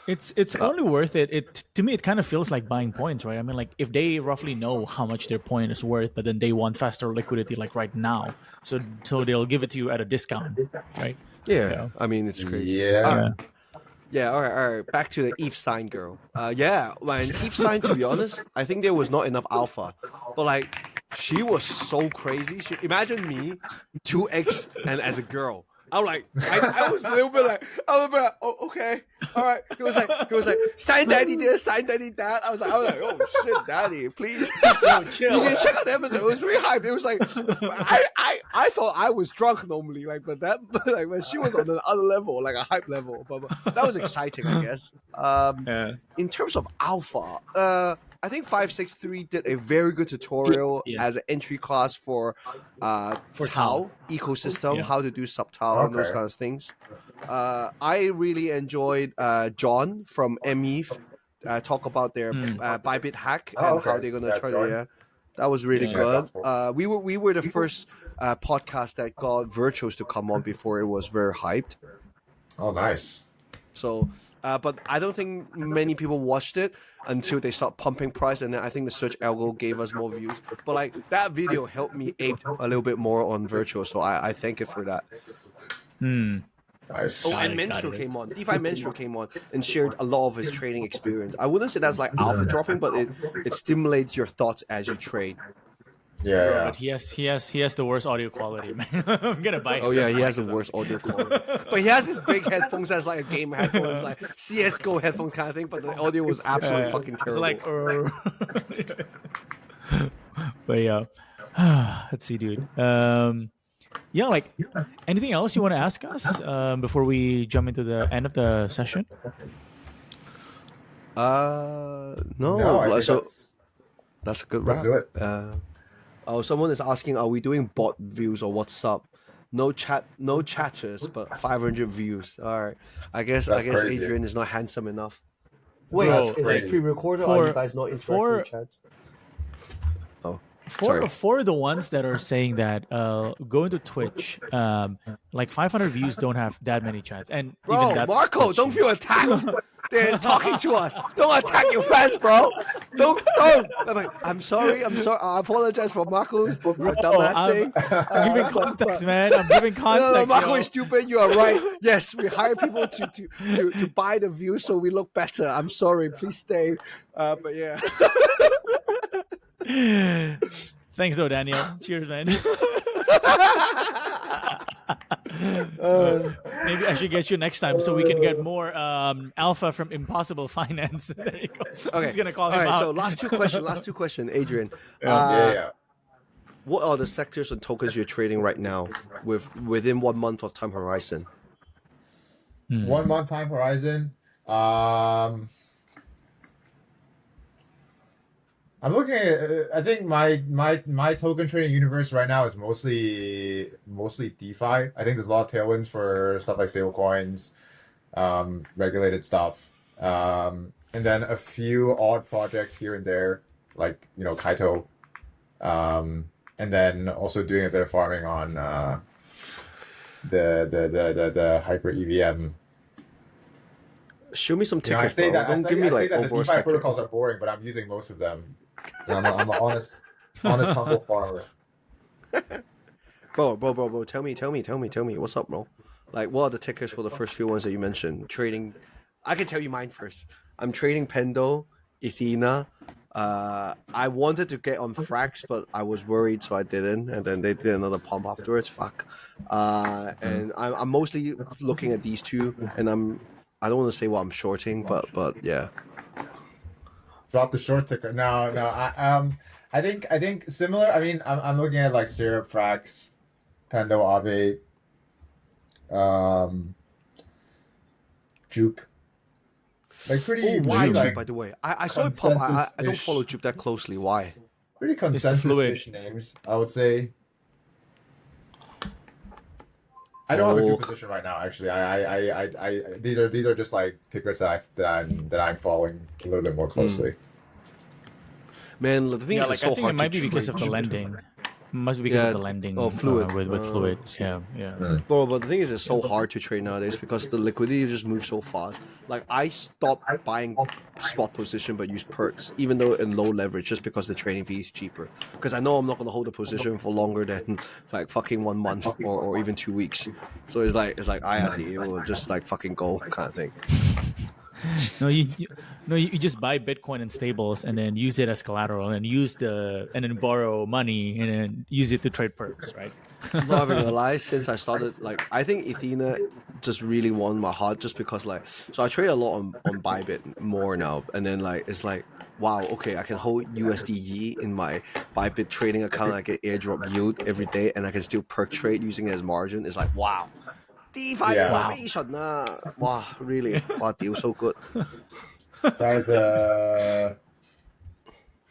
It's only worth it. It to me, it kind of feels like buying points, right? I mean, like if they roughly know how much their point is worth, but then they want faster liquidity, like right now, so they'll give it to you at a discount, right? Yeah, Yeah. I mean it's crazy. Yeah. All right. Back to the Eve sign girl. Yeah, man, Eve sign. To be honest, I think there was not enough alpha, but like she was so crazy. Imagine me, 2x, and as a girl. I'm like, I was a little bit like, oh, okay, all right. He was like, sign daddy this, sign daddy that. I was like, oh shit, daddy, please. Chill. You can check out the episode. It was really hype. It was like, I thought I was drunk normally, like, but when she was on another level, like a hype level. But that was exciting, I guess. Yeah. In terms of alpha, I think 563 did a very good tutorial Yeah. as an entry class for Tau ecosystem, Yeah. how to do sub Tau and those Okay. kind of things. I really enjoyed John from MEF talk about their Bybit hack Oh, and okay. how they're gonna Yeah, try John. to. That was really Yeah. good. Yeah, We were the first podcast that got virtuals to come on before it was very hyped. Oh, nice. So, but I don't think many people watched it until they start pumping price, and then I think the search algo gave us more views. But like that video helped me ape a little bit more on virtual, so I thank it for that. Nice. Oh, Got and it, Menstrual got it. came on. DeFi Menstrual came on and shared a lot of his trading experience. I wouldn't say that's like alpha dropping, but it stimulates your thoughts as you trade. Yeah, But he has the worst audio quality, man. I'm gonna buy him. Oh yeah, he has the worst audio quality. But he has this big headphones that's like a game headphones, like CS:GO headphone kind of thing. But the audio was absolutely fucking It's terrible. like, but yeah, let's see, dude. Yeah, like anything else you want to ask us before we jump into the end of the session? No, I think so that's that's a good let's wrap. do it. Someone is asking, are we doing bot views or what's up? No chatters, but 500 views. All right, I guess That's crazy. Adrian is not handsome enough. Wait, Bro, is this crazy. pre-recorded or are For- you guys not interacting for- with chats? Oh, For sorry. for the ones that are saying that going to Twitch, like 500 views don't have that many chats, and Bro, even that's Marco, Twitch, don't feel attacked. They're talking to us. Don't attack your fans, bro. Don't. I'm like, I'm sorry. I apologize for Marco's dumbass I'm- thing. I'm giving context, man. I'm giving context. No, Marco yo. is stupid. You are right. Yes, we hire people to buy the views so we look better. I'm sorry. Please stay. But yeah. Thanks, though, Daniel. Cheers, man. Maybe I should get you next time so we can get more alpha from Impossible Finance. There you go. Okay. He's gonna call All him right. out. So last two questions, Adrian. Yeah. What are the sectors and tokens you're trading right now within 1 month of time horizon? 1 month time horizon. I'm looking at. I think my token trading universe right now is mostly DeFi. I think there's a lot of tailwinds for stuff like stablecoins, regulated stuff, and then a few odd projects here and there, like Kaito, and then also doing a bit of farming on the Hyper EVM. Show me some I tickets, say bro. that Don't I give say, me I say like that the over DeFi sector. protocols are boring, but I'm using most of them. I'm an honest, humble farmer. Bro. Tell me. What's up, bro? Like, what are the tickers for the first few ones that you mentioned? Trading. I can tell you mine first. I'm trading Pendo, Ethena. I wanted to get on Frax, but I was worried, so I didn't. And then they did another pump afterwards. Fuck. And I'm mostly looking at these two, and I don't want to say what I'm shorting, but yeah. Drop the short ticker. No. I think similar. I mean, I'm looking at like Syrup, Frax, Pendo, Ave, Jupe. Like pretty. Why pretty, Jupe, like, by the way? I saw it pop. I don't consensus-ish. follow Jupe that closely. Why? Pretty fluid. consensus-ish names, I would say. I don't have a Jupe position right now. Actually, I these are just like tickers that I'm following a little bit more closely. Man, the thing Yeah, is, like it's so I think hard it might to be because trade of the Jupe. lending. Must be because of the lending. Fluid. With fluid. Yeah. Bro, but the thing is, it's so hard to trade nowadays because the liquidity just moves so fast. Like, I stopped buying spot position but use perks, even though in low leverage, just because the trading fee is cheaper. Because I know I'm not going to hold a position for longer than like fucking 1 month or even 2 weeks. So it's like I had the deal, just like fucking go kind of thing. No, you just buy Bitcoin and stables and then use it as collateral and and then borrow money and then use it to trade perps, right? Not even realized since I started, like, I think Ethena just really won my heart just because, like, so I trade a lot on Bybit more now, and then like it's like, wow, okay, I can hold USDG in my Bybit trading account. I get airdrop yield every day, and I can still perk trade using it as margin. It's like, wow, DeFi innovation, wow, really, wow, deal so good. That's a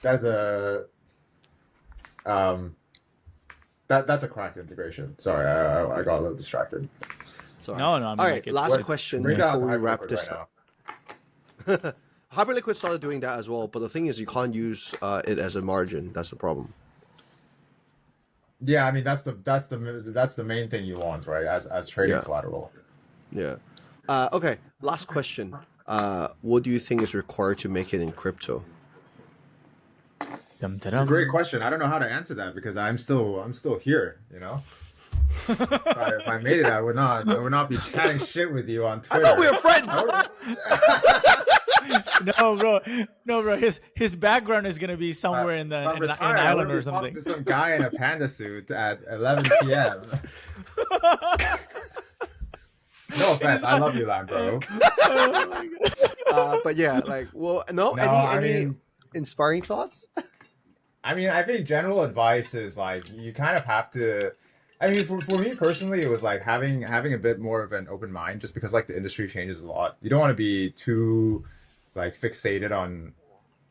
that's a cracked integration. Sorry, I got a little distracted. Sorry. No, I mean, all like, right, it's- last question Bring down before we wrap Hyperliquid this right up. now. Hyperliquid started doing that as well, but the thing is, you can't use it as a margin. That's the problem. Yeah, I mean that's the main thing you want, right? As trading collateral. Yeah. Okay. Last question. What do you think is required to make it in crypto? Dum, It's a da-dum. great question. I don't know how to answer that because I'm still here. If I made it, I would not be chatting shit with you on Twitter. I thought we were friends. No, bro. His background is gonna be somewhere in I'm an retired. island I or would be talking something. to some guy in a panda suit at 11 p.m. No offense, I love you, Lam, bro. But yeah, like, well, no. I Any mean- inspiring thoughts? I mean, I think general advice is like you kind of have to. I mean, for me personally, it was like having a bit more of an open mind, just because like the industry changes a lot. You don't want to be too like fixated on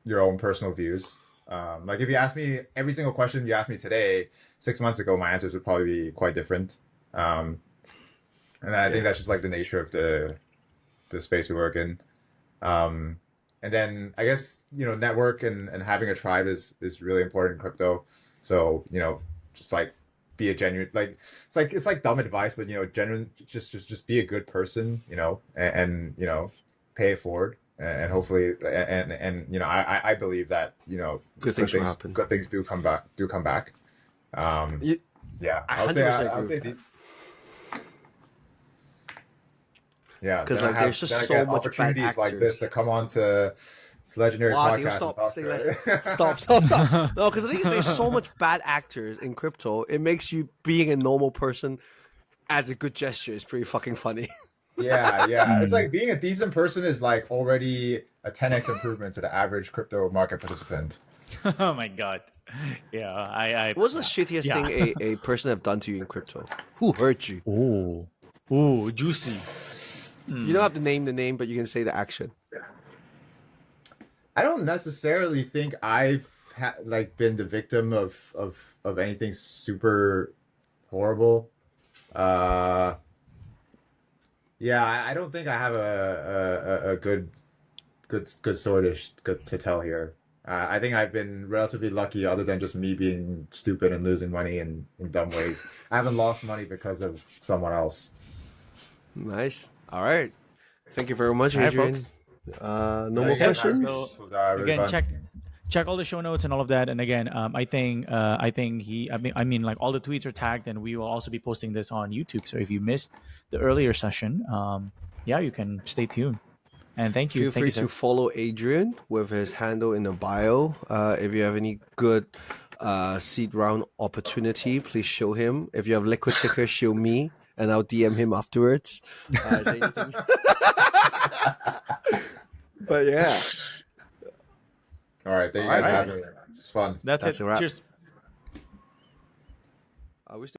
your own personal views. Like if you ask me every single question you asked me today, 6 months ago, my answers would probably be quite different. And I think that's just like the nature of the space we work in. And then I guess, network and having a tribe is really important in crypto. So, just like be a genuine, like, it's like dumb advice, but, genuine, just be a good person, and pay it forward. And hopefully, and I believe that, Good things will happen. Good things do come back. Yeah, I I would say 100% I would agree say with yeah, 'Cause, then like, I there's just then I so get much bad opportunities like this actors. to come on to this legendary Wow, podcast. dude, and stop. talk Say to less. it. Stop. No, because the thing is, there's so much bad actors in crypto. It makes you being a normal person as a good gesture is pretty fucking funny. Yeah. It's like being a decent person is like already a 10x improvement to the average crypto market participant. Oh my god. Yeah, I What's the shittiest yeah. thing a person have done to you in crypto? Who hurt you? Ooh, juicy. You don't have to name the name, but you can say the action. I don't necessarily think I've been the victim of anything super horrible. Yeah, I don't think I have a good story to tell here. I think I've been relatively lucky, other than just me being stupid and losing money in dumb ways. I haven't lost money because of someone else. Nice. All right. Thank you very much, All right, Adrian. folks. No more Thanks, guys. questions. This was really Again, fun. check all the show notes and all of that. And again, I think I mean, like all the tweets are tagged, and we will also be posting this on YouTube. So if you missed the earlier session, yeah, you can stay tuned. And thank you. Feel Thank free you, sir. to follow Adrian with his handle in the bio. If you have any good seed round opportunity, please show him. If you have liquid ticker, show me, and I'll DM him afterwards. Is there anything? But yeah. All right, thank you All guys right, for guys. having me. It's fun. That's That's it. a wrap. Cheers. I wish.